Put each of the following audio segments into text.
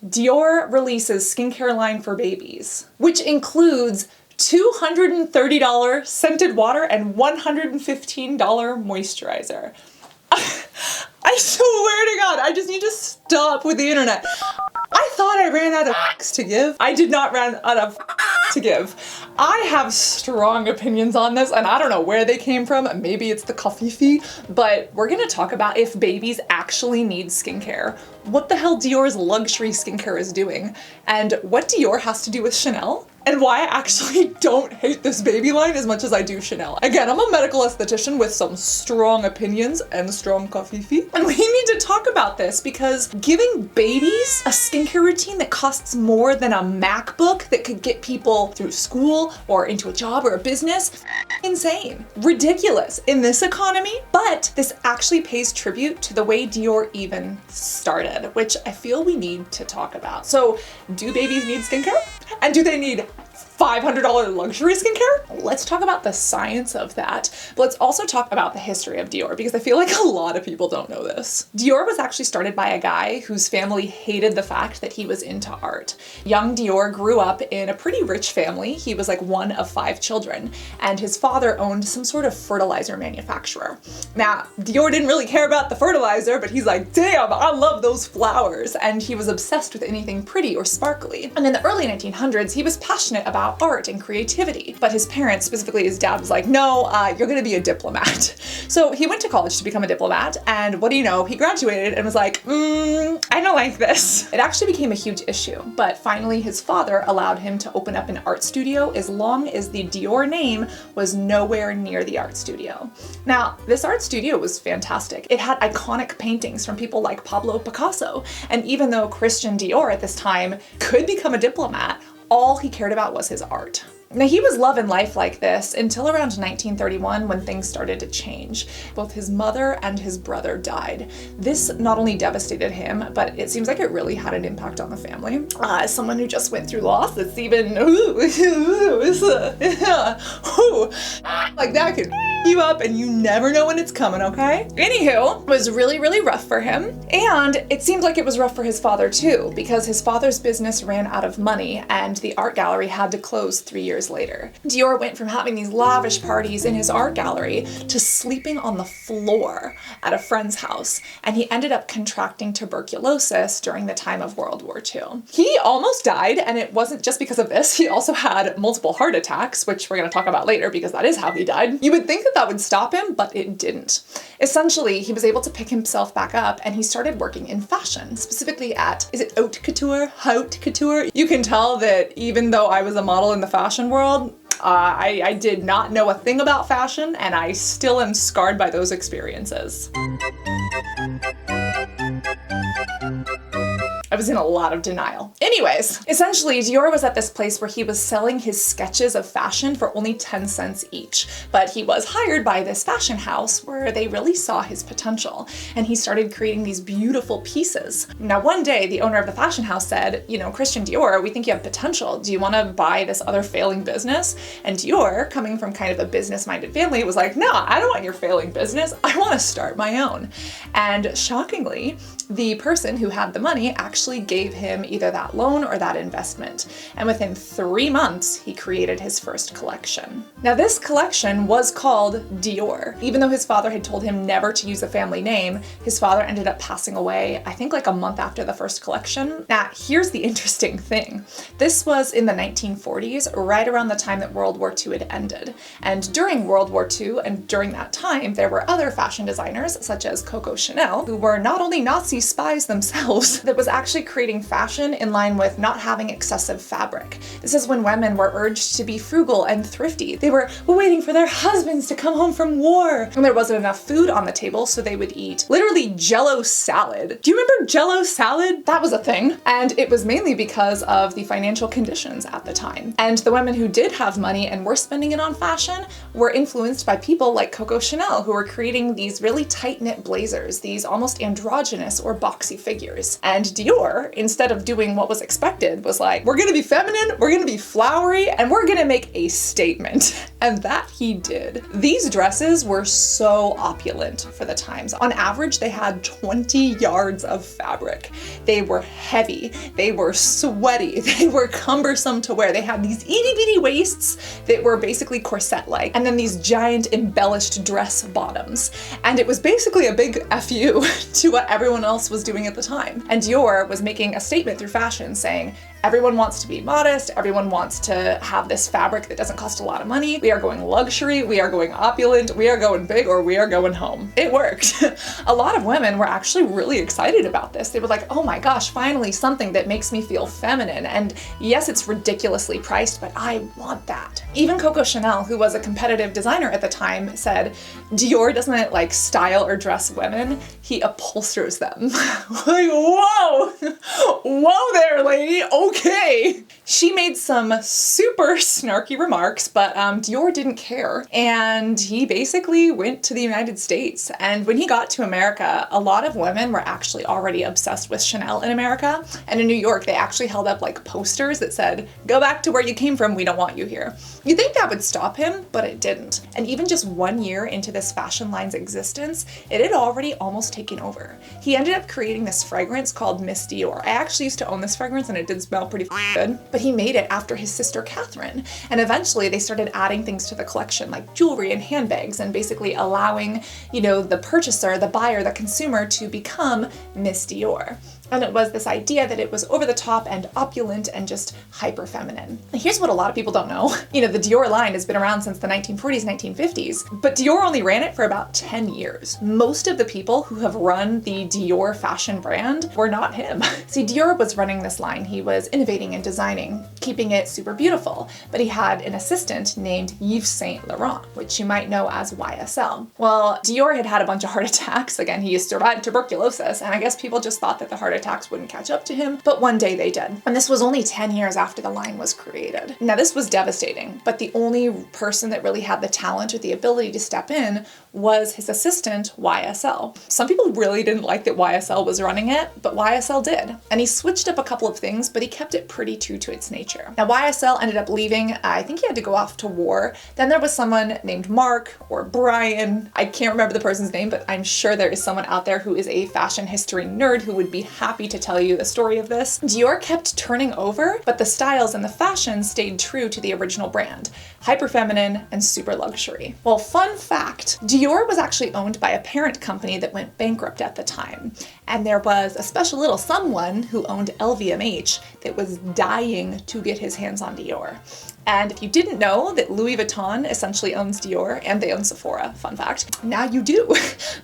Dior releases skincare line for babies, which includes $230 scented water and $115 moisturizer. I swear to God, I just need to stop with the internet. I thought I ran out of to give. I did not run out of to give. I have strong opinions on this, and I don't know where they came from. Maybe it's the coffee, but we're gonna talk about if babies actually need skincare, what the hell Dior's luxury skincare is doing, and what Dior has to do with Chanel, and why I actually don't hate this baby line as much as I do Chanel. Again, I'm a medical esthetician with some strong opinions and strong coffee, and we need to talk about this because giving babies a skincare routine that costs more than a MacBook that could get people through school or into a job or a business, insane, ridiculous in this economy, but this actually pays tribute to the way Dior even started, which I feel we need to talk about. So, do babies need skincare? And do they need $500 luxury skincare? Let's talk about the science of that. But let's also talk about the history of Dior because I feel like a lot of people don't know this. Dior was actually started by a guy whose family hated the fact that he was into art. Young Dior grew up in a pretty rich family. He was like one of 5 children, and his father owned some sort of fertilizer manufacturer. Now, Dior didn't really care about the fertilizer, but he's like, damn, I love those flowers. And he was obsessed with anything pretty or sparkly. And in the early 1900s, he was passionate about art and creativity. But his parents, specifically his dad, was like, no, you're gonna be a diplomat. So he went to college to become a diplomat, and what do you know, he graduated and was like, I don't like this. It actually became a huge issue, but finally his father allowed him to open up an art studio as long as the Dior name was nowhere near the art studio. Now, this art studio was fantastic. It had iconic paintings from people like Pablo Picasso, and even though Christian Dior at this time could become a diplomat, all he cared about was his art. Now, he was loving life like this until around 1931 when things started to change. Both his mother and his brother died. This not only devastated him, but it seems like it really had an impact on the family. As someone who just went through loss, it's even, like that could you up and you never know when it's coming, okay? Anywho, it was really, really rough for him. And it seemed like it was rough for his father too, because his father's business ran out of money and the art gallery had to close 3 years later. Dior went from having these lavish parties in his art gallery to sleeping on the floor at a friend's house, and he ended up contracting tuberculosis during the time of World War II. He almost died, and it wasn't just because of this. He also had multiple heart attacks, which we're going to talk about later because that is how he died. You would think that that would stop him, but it didn't. Essentially, he was able to pick himself back up and he started working in fashion, specifically at, is it haute couture? Haute couture? You can tell that even though I was a model in the fashion world, I did not know a thing about fashion, and I still am scarred by those experiences. I was in a lot of denial. Anyways, essentially, Dior was at this place where he was selling his sketches of fashion for only 10 cents each. But he was hired by this fashion house where they really saw his potential, and he started creating these beautiful pieces. Now, one day, the owner of the fashion house said, you know, Christian Dior, we think you have potential. Do you want to buy this other failing business? And Dior, coming from kind of a business-minded family, was like, no, I don't want your failing business. I want to start my own. And shockingly, the person who had the money actually gave him either that loan or that investment. And within 3 months, he created his first collection. Now, this collection was called Dior. Even though his father had told him never to use a family name, his father ended up passing away, I think like a month after the first collection. Now, here's the interesting thing. This was in the 1940s, right around the time that World War II had ended. And during World War II, and during that time, there were other fashion designers, such as Coco Chanel, who were not only Nazi spies themselves, that was actually creating fashion in line with not having excessive fabric. This is when women were urged to be frugal and thrifty. They were waiting for their husbands to come home from war, and there wasn't enough food on the table, so they would eat literally Jell-O salad. Do you remember Jell-O salad? That was a thing. And it was mainly because of the financial conditions at the time. And the women who did have money and were spending it on fashion were influenced by people like Coco Chanel, who were creating these really tight-knit blazers, these almost androgynous or boxy figures. And Dior, instead of doing what was expected, was like, we're gonna be feminine, we're gonna be flowery, and we're gonna make a statement. And that he did. These dresses were so opulent for the times. On average, they had 20 yards of fabric. They were heavy, they were sweaty, they were cumbersome to wear. They had these itty bitty waists that were basically corset-like, and then these giant embellished dress bottoms. And it was basically a big FU to what everyone else was doing at the time. And Dior was making a statement through fashion saying, everyone wants to be modest, everyone wants to have this fabric that doesn't cost a lot of money. We are going luxury, we are going opulent, we are going big, or we are going home. It worked. A lot of women were actually really excited about this. They were like, oh my gosh, finally something that makes me feel feminine. And yes, it's ridiculously priced, but I want that. Even Coco Chanel, who was a competitive designer at the time, said, Dior doesn't like style or dress women, he upholsters them. Like, whoa, whoa there, lady, okay. She made some super snarky remarks, but Dior didn't care. And he basically went to the United States. And when he got to America, a lot of women were actually already obsessed with Chanel in America. And in New York, they actually held up like posters that said, go back to where you came from, we don't want you here. You'd think that would stop him, but it didn't. And even just 1 year into this fashion line's existence, it had already almost taken over. He ended up creating this fragrance called Miss Dior. I actually used to own this fragrance and it did smell pretty good, but he made it after his sister Catherine. And eventually they started adding things to the collection like jewelry and handbags and basically allowing, you know, the purchaser, the buyer, the consumer to become Miss Dior. And it was this idea that it was over the top and opulent and just hyper feminine. Here's what a lot of people don't know. You know, the Dior line has been around since the 1940s, 1950s, but Dior only ran it for about 10 years. Most of the people who have run the Dior fashion brand were not him. See, Dior was running this line. He was innovating and designing, keeping it super beautiful, but he had an assistant named Yves Saint Laurent, which you might know as YSL. Well, Dior had had a bunch of heart attacks. Again, he survived tuberculosis, and I guess people just thought that the heart attacks wouldn't catch up to him, but one day they did. And this was only 10 years after the line was created. Now this was devastating, but the only person that really had the talent or the ability to step in was his assistant, YSL. Some people really didn't like that YSL was running it, but YSL did. And he switched up a couple of things, but he kept it pretty true to its nature. Now YSL ended up leaving. I think he had to go off to war. Then there was someone named Mark or Brian. I can't remember the person's name, but I'm sure there is someone out there who is a fashion history nerd who would be happy to tell you the story of this. Dior kept turning over, but the styles and the fashion stayed true to the original brand. Hyper feminine and super luxury. Well, fun fact, Dior was actually owned by a parent company that went bankrupt at the time. And there was a special little someone who owned LVMH that was dying to get his hands on Dior. And if you didn't know that Louis Vuitton essentially owns Dior and they own Sephora, fun fact, now you do.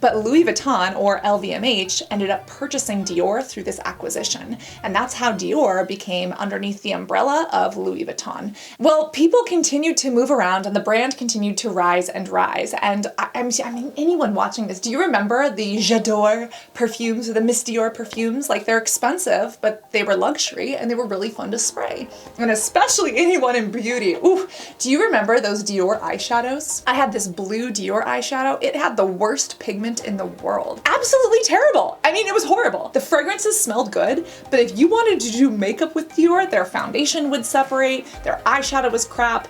But Louis Vuitton or LVMH ended up purchasing Dior through this acquisition. And that's how Dior became underneath the umbrella of Louis Vuitton. Well, people continued to move around and the brand continued to rise and rise. And I mean, anyone watching this, do you remember the J'adore perfumes or the Miss Dior perfumes? Like they're expensive, but they were luxury and they were really fun to spray. And especially anyone in beauty. Ooh, do you remember those Dior eyeshadows? I had this blue Dior eyeshadow. It had the worst pigment in the world. Absolutely terrible. I mean, it was horrible. The fragrances smelled good, but if you wanted to do makeup with Dior, their foundation would separate, their eyeshadow was crap.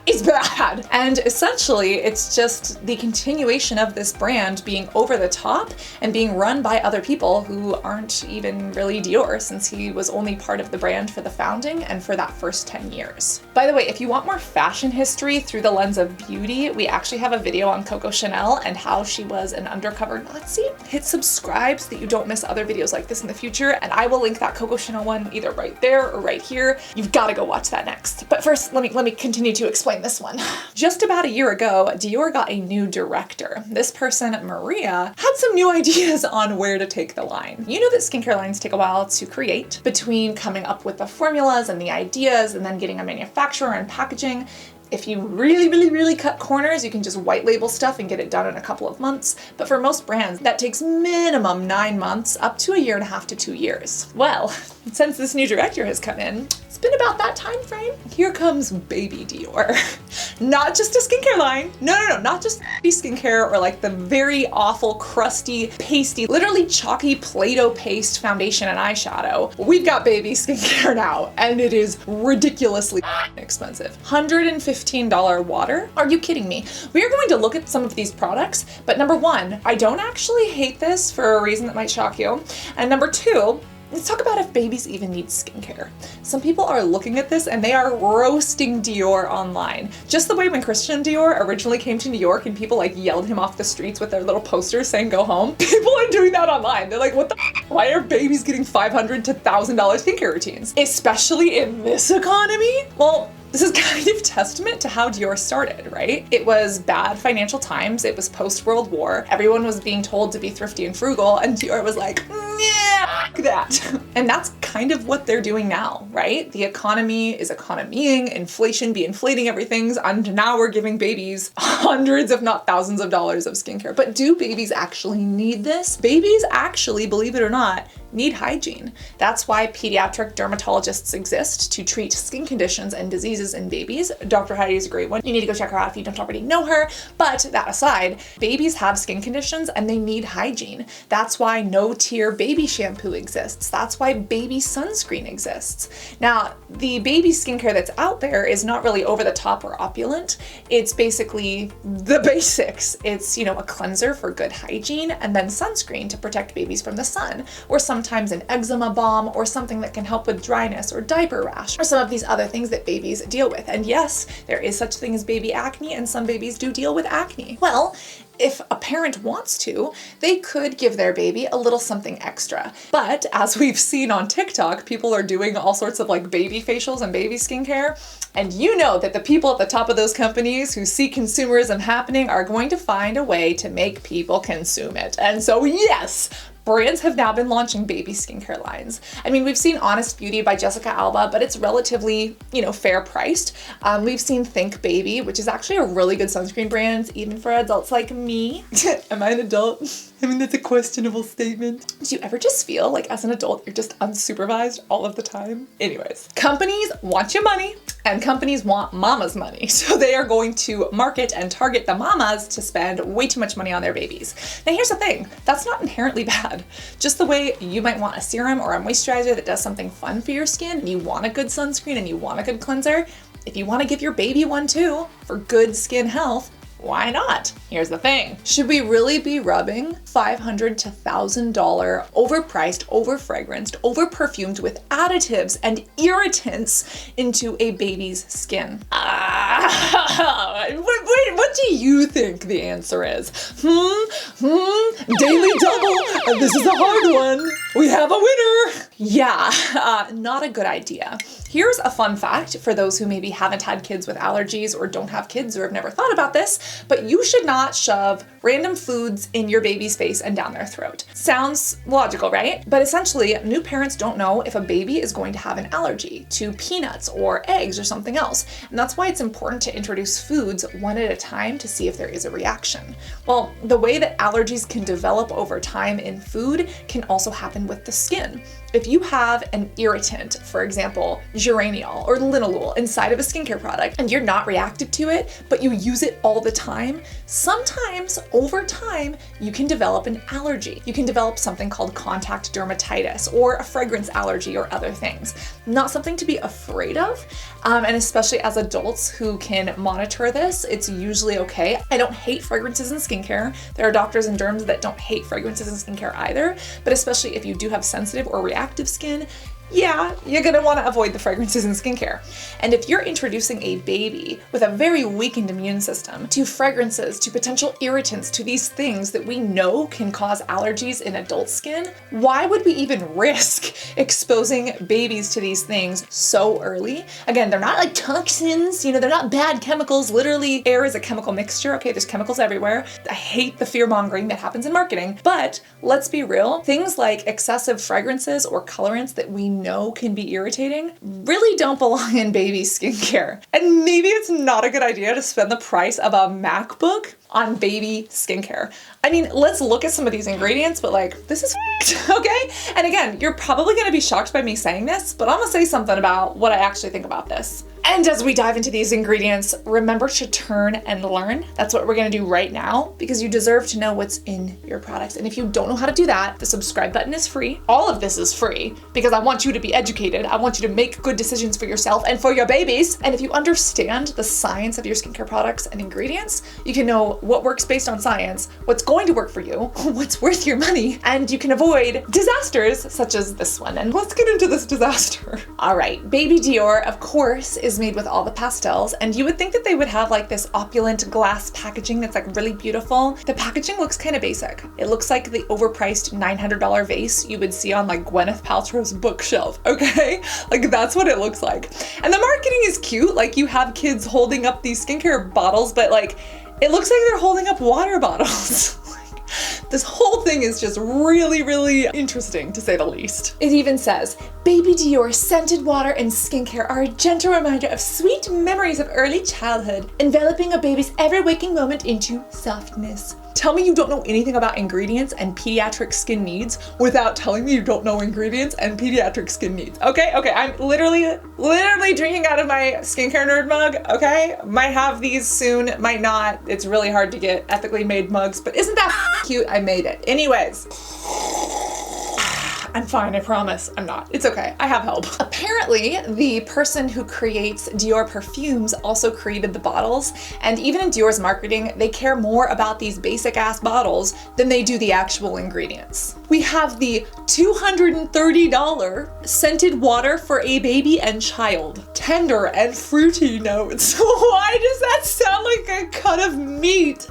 It's bad. And essentially, it's just the continuation of this brand being over the top and being run by other people who aren't even really Dior, since he was only part of the brand for the founding and for that first 10 years. By the way, if you want more fashion history through the lens of beauty, we actually have a video on Coco Chanel and how she was an undercover Nazi. Hit subscribe so that you don't miss other videos like this in the future, and I will link that Coco Chanel one either right there or right here. You've got to go watch that next. But first, let me continue to explain this one. Just about a year ago, Dior got a new director. This person, Maria, had some new ideas on where to take the line. You know that skincare lines take a while to create, between coming up with the formulas and the ideas and then getting a manufacturer and packaging. If you really cut corners, you can just white label stuff and get it done in a couple of months. But for most brands, that takes minimum 9 months up to 1.5 to 2 years. Well, since this new director has come in, it's been about that time frame. Here comes baby Dior. Not just a skincare line. No, not just skincare or like the very awful, crusty, pasty, literally chalky Play-Doh paste foundation and eyeshadow. We've got baby skincare now, and it is ridiculously expensive. $115 water? Are you kidding me? We are going to look at some of these products, but number one, I don't actually hate this for a reason that might shock you. And number two, let's talk about if babies even need skincare. Some people are looking at this and they are roasting Dior online. Just the way when Christian Dior originally came to New York and people like yelled him off the streets with their little posters saying go home. People are doing that online. They're like, what the f? Why are babies getting $500 to $1,000 skincare routines? Especially in this economy? Well, this is kind of testament to how Dior started, right? It was bad financial times. It was post-World War. Everyone was being told to be thrifty and frugal, and Dior was like, yeah, that. And that's kind of what they're doing now, right? The economy is economying, inflation be inflating everything, and now we're giving babies hundreds, if not thousands of dollars of skincare. But do babies actually need this? Babies actually, believe it or not, need hygiene. That's why pediatric dermatologists exist to treat skin conditions and diseases in babies. Dr. Heidi is a great one. You need to go check her out if you don't already know her. But that aside, babies have skin conditions and they need hygiene. That's why no-tear baby shampoo exists. That's why baby sunscreen exists. Now, the baby skincare that's out there is not really over the top or opulent. It's basically the basics. It's, you know, a cleanser for good hygiene and then sunscreen to protect babies from the sun, or sometimes an eczema balm, or something that can help with dryness or diaper rash, or some of these other things that babies deal with. And yes, there is such thing as baby acne, and some babies do deal with acne. Well, if a parent wants to, they could give their baby a little something extra. But as we've seen on TikTok, people are doing all sorts of like baby facials and baby skincare. And you know that the people at the top of those companies who see consumerism happening are going to find a way to make people consume it. And so yes, brands have now been launching baby skincare lines. I mean, we've seen Honest Beauty by Jessica Alba, but it's relatively, you know, fair priced. We've seen Think Baby, which is actually a really good sunscreen brand, even for adults like me. Am I an adult? I mean, that's a questionable statement. Do you ever just feel like as an adult, you're just unsupervised all of the time? Anyways, companies want your money and companies want mama's money. So they are going to market and target the mamas to spend way too much money on their babies. Now here's the thing, that's not inherently bad. Just the way you might want a serum or a moisturizer that does something fun for your skin, and you want a good sunscreen and you want a good cleanser, if you want to give your baby one too for good skin health, why not? Here's the thing. Should we really be rubbing $500 to $1,000 overpriced, over-fragranced, over-perfumed with additives and irritants into a baby's skin? What do you think the answer is? Daily double. This is a hard one. We have a winner. Yeah, not a good idea. Here's a fun fact for those who maybe haven't had kids with allergies or don't have kids or have never thought about this, but you should not shove random foods in your baby's face and down their throat. Sounds logical, right? But essentially, new parents don't know if a baby is going to have an allergy to peanuts or eggs or something else. And that's why it's important to introduce foods one at a time to see if there is a reaction. Well, the way that allergies can develop over time in food can also happen with the skin. If you have an irritant, for example, geraniol or linalool inside of a skincare product, and you're not reactive to it, but you use it all the time, sometimes over time, you can develop an allergy. You can develop something called contact dermatitis or a fragrance allergy or other things. Not something to be afraid of, and especially as adults who can monitor this, it's usually okay. I don't hate fragrances in skincare. There are doctors and derms that don't hate fragrances in skincare either, but especially if you do have sensitive or reactive skin, yeah, you're gonna wanna avoid the fragrances in skincare. And if you're introducing a baby with a very weakened immune system to fragrances, to potential irritants, to these things that we know can cause allergies in adult skin, why would we even risk exposing babies to these things so early? Again, they're not like toxins, you know, they're not bad chemicals. Literally, air is a chemical mixture. Okay, there's chemicals everywhere. I hate the fear-mongering that happens in marketing, but let's be real. Things like excessive fragrances or colorants that we know can be irritating really don't belong in baby skincare. And maybe it's not a good idea to spend the price of a MacBook on baby skincare. I mean, let's look at some of these ingredients, but like, this is okay? And again, you're probably gonna be shocked by me saying this, but I'm gonna say something about what I actually think about this. And as we dive into these ingredients, remember to turn and learn. That's what we're gonna do right now, because you deserve to know what's in your products. And if you don't know how to do that, the subscribe button is free. All of this is free because I want you to be educated. I want you to make good decisions for yourself and for your babies. And if you understand the science of your skincare products and ingredients, you can know what works based on science, what's going to work for you, what's worth your money, and you can avoid disasters such as this one. And let's get into this disaster. All right, baby Dior, of course, is made with all the pastels, and you would think that they would have like this opulent glass packaging that's like really beautiful. The packaging looks kind of basic. It looks like the overpriced $900 vase you would see on like Gwyneth Paltrow's bookshelf, okay? Like that's what it looks like. And the marketing is cute, like you have kids holding up these skincare bottles, but like it looks like they're holding up water bottles. This whole thing is just really, really interesting to say the least. It even says, Baby Dior scented water and skincare are a gentle reminder of sweet memories of early childhood, enveloping a baby's every waking moment into softness. Tell me you don't know anything about ingredients and pediatric skin needs without telling me you don't know ingredients and pediatric skin needs. Okay, I'm literally drinking out of my skincare nerd mug, okay? Might have these soon, might not. It's really hard to get ethically made mugs, but isn't that cute? I made it. Anyways. I'm fine, I promise. I'm not. It's okay. I have help. Apparently, the person who creates Dior perfumes also created the bottles, and even in Dior's marketing, they care more about these basic ass bottles than they do the actual ingredients. We have the $230 scented water for a baby and child. Tender and fruity notes. Why does that sound like a cut of meat?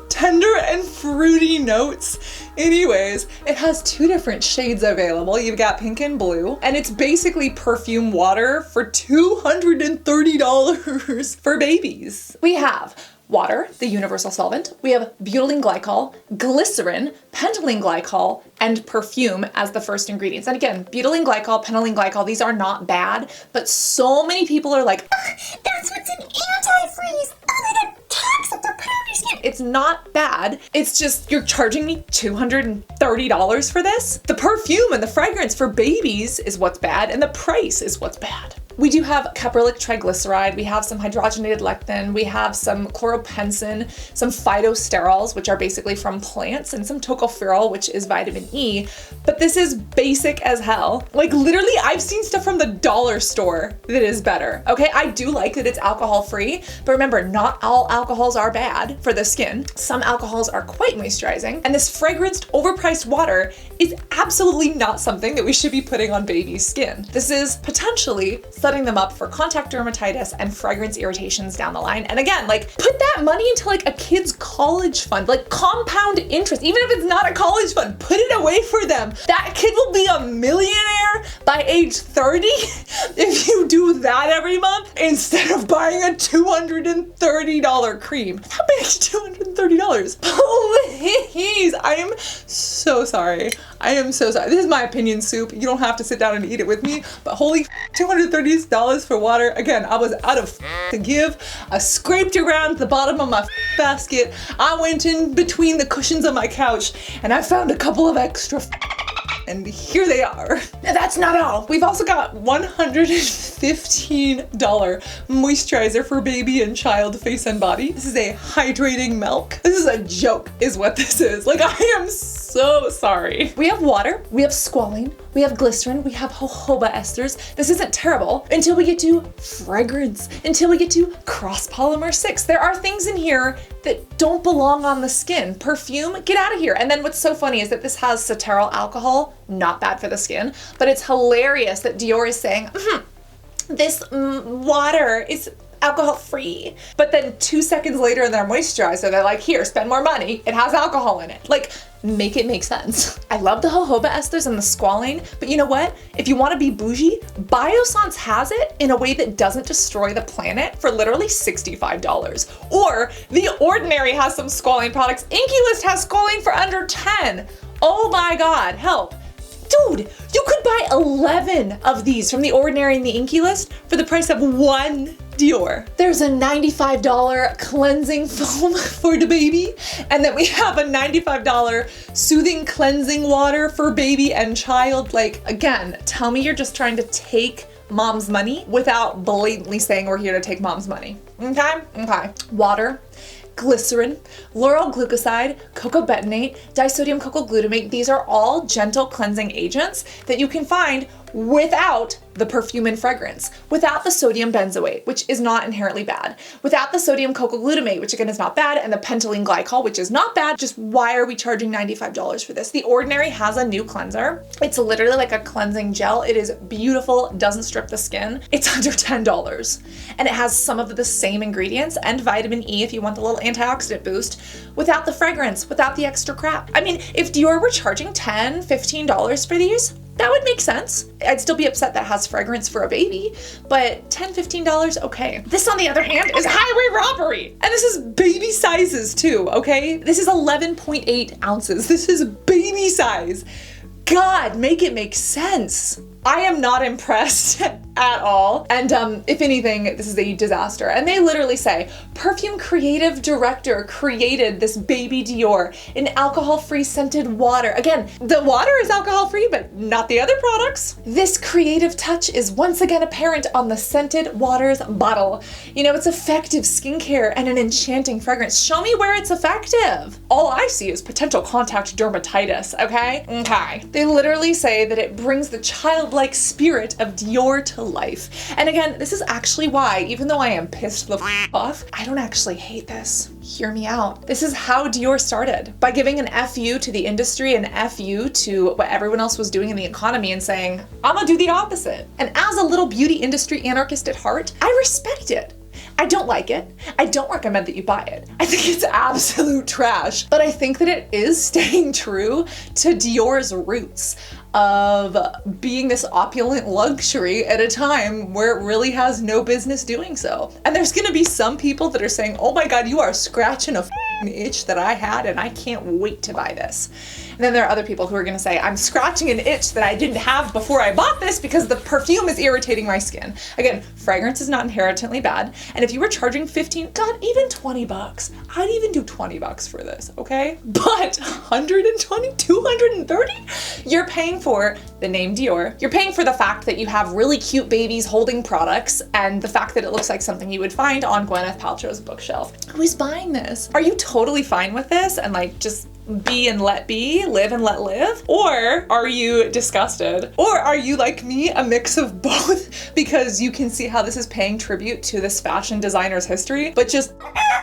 Tender and fruity notes. Anyways, it has two different shades available. You've got pink and blue, and it's basically perfume water for $230 for babies. We have water, the universal solvent. We have butylene glycol, glycerin, pentylene glycol, and perfume as the first ingredients. And again, butylene glycol, pentylene glycol, these are not bad, but so many people are like, that's what's in antifreeze. Oh, they're toxic, they're put on your skin. It's not bad. It's just, you're charging me $230 for this? The perfume and the fragrance for babies is what's bad, and the price is what's bad. We do have caprylic triglyceride, we have some hydrogenated lectin, we have some chloropensine, some phytosterols, which are basically from plants, and some tocopherol, which is vitamin E. But this is basic as hell. Like literally, I've seen stuff from the dollar store that is better. Okay, I do like that it's alcohol-free, but remember, not all alcohols are bad for the skin. Some alcohols are quite moisturizing, and this fragranced, overpriced water is absolutely not something that we should be putting on baby's skin. This is potentially setting them up for contact dermatitis and fragrance irritations down the line. And again, like put that money into like a kid's college fund, like compound interest. Even if it's not a college fund, put it away for them. That kid will be a millionaire by age 30 if you do that every month instead of buying a $230 cream. How big is $230? Please, I am so sorry. I am so sorry. This is my opinion soup. You don't have to sit down and eat it with me, but holy $230 for water. Again, I was out of to give. I scraped around the bottom of my basket. I went in between the cushions of my couch and I found a couple of extra and here they are. Now that's not all. We've also got $115 moisturizer for baby and child face and body. This is a hydrating milk. This is a joke is what this is. Like I am so sorry. We have water, we have squalene, we have glycerin, we have jojoba esters. This isn't terrible until we get to fragrance, until we get to cross polymer 6. There are things in here that don't belong on the skin. Perfume, get out of here. And then what's so funny is that this has cetearyl alcohol, not bad for the skin, but it's hilarious that Dior is saying, this water is alcohol free. But then 2 seconds later in their moisturizer, they're like, here, spend more money. It has alcohol in it. Like, make it make sense. I love the jojoba esters and the squalane, but you know what? If you want to be bougie, Biossance has it in a way that doesn't destroy the planet for literally $65. Or The Ordinary has some squalane products. Inky List has squalane for under 10. Oh my God, help. Dude, you could buy 11 of these from The Ordinary and the Inky List for the price of one Dior. There's a $95 cleansing foam for the baby, and then we have a $95 soothing cleansing water for baby and child. Like, again, tell me you're just trying to take mom's money without blatantly saying we're here to take mom's money. Okay? Okay. Water, glycerin, lauryl glucoside, cocoa betonate, disodium cocoa glutamate. These are all gentle cleansing agents that you can find without the perfume and fragrance, without the sodium benzoate, which is not inherently bad, without the sodium cocoa glutamate, which again is not bad, and the pentylene glycol, which is not bad. Just why are we charging $95 for this? The Ordinary has a new cleanser. It's literally like a cleansing gel. It is beautiful, doesn't strip the skin. It's under $10, and it has some of the same ingredients and vitamin E if you want the little antioxidant boost, without the fragrance, without the extra crap. I mean, if Dior were charging $10, $15 for these, that would make sense. I'd still be upset that has fragrance for a baby, but $10, $15, okay. This, on the other hand, is highway robbery. And this is baby sizes too, okay? This is 11.8 ounces. This is baby size. God, make it make sense. I am not impressed at all. And if anything, this is a disaster. And they literally say, perfume creative director created this baby Dior in alcohol-free scented water. Again, the water is alcohol-free, but not the other products. This creative touch is once again apparent on the scented waters bottle. You know, it's effective skincare and an enchanting fragrance. Show me where it's effective. All I see is potential contact dermatitis, okay? Okay. They literally say that it brings the childlike spirit of Dior to life. And again, this is actually why, even though I am pissed the off, I don't actually hate this. Hear me out. This is how Dior started, by giving an FU to the industry and FU to what everyone else was doing in the economy and saying, I'm gonna do the opposite. And as a little beauty industry anarchist at heart, I respect it. I don't like it. I don't recommend that you buy it. I think it's absolute trash, but I think that it is staying true to Dior's roots of being this opulent luxury at a time where it really has no business doing so. And there's gonna be some people that are saying, oh my God, you are scratching a itch that I had and I can't wait to buy this. And then there are other people who are gonna say, I'm scratching an itch that I didn't have before I bought this because the perfume is irritating my skin. Again, fragrance is not inherently bad. And if you were charging 15, God, even 20 bucks, I'd even do 20 bucks for this, okay? But 120, 230? You're paying for the name Dior. You're paying for the fact that you have really cute babies holding products and the fact that it looks like something you would find on Gwyneth Paltrow's bookshelf. Who's buying this? Are you totally fine with this and like just be and let be, live and let live? Or are you disgusted? Or are you like me, a mix of both, because you can see how this is paying tribute to this fashion designer's history, but just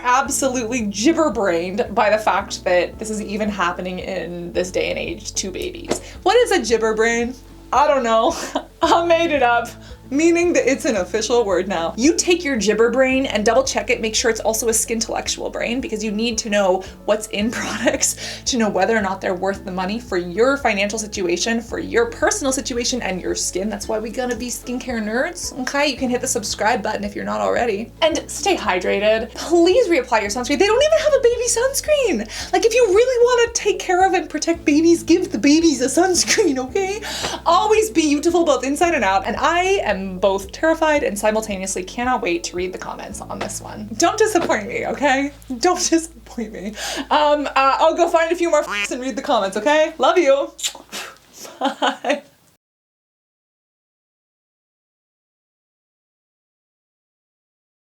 absolutely gibber-brained by the fact that this is even happening in this day and age to babies. What is a gibber-brain? I don't know. I made it up. Meaning that it's an official word now. You take your gibber brain and double check it, make sure it's also a skintellectual brain, because you need to know what's in products to know whether or not they're worth the money for your financial situation, for your personal situation, and your skin. That's why we gotta be skincare nerds, okay? You can hit the subscribe button if you're not already. And stay hydrated. Please reapply your sunscreen. They don't even have a baby sunscreen. Like, if you really wanna take care of and protect babies, give the babies a sunscreen, okay? Always be beautiful both inside and out. And I am both terrified and simultaneously cannot wait to read the comments on this one. Don't disappoint me, okay? Don't disappoint me. I'll go find a few more and read the comments, okay? Love you. Bye.